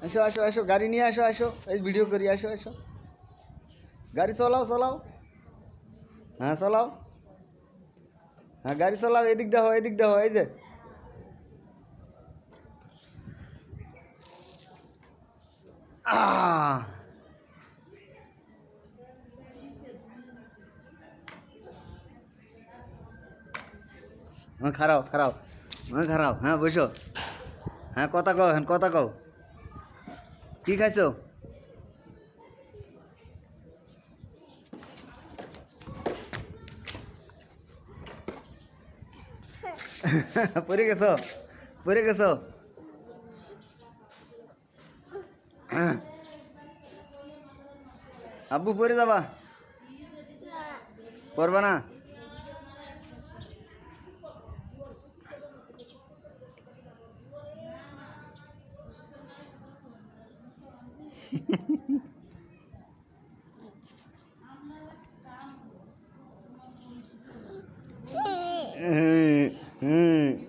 আসো আসো আসো গাড়ি নিয়ে আসো আসো এই ভিডিও করি আসো আসো গাড়ি চালাও চালাও হ্যাঁ চালাও হ্যাঁ গাড়ি চালাও এদিক দেখো এই যে হ্যাঁ খারাপ খারাপ হ্যাঁ খারাপ হ্যাঁ বসো হ্যাঁ কথা কও কি খাইছো পড়ে গেছো আব্বু পড়ে যাবা পড়বা না হুম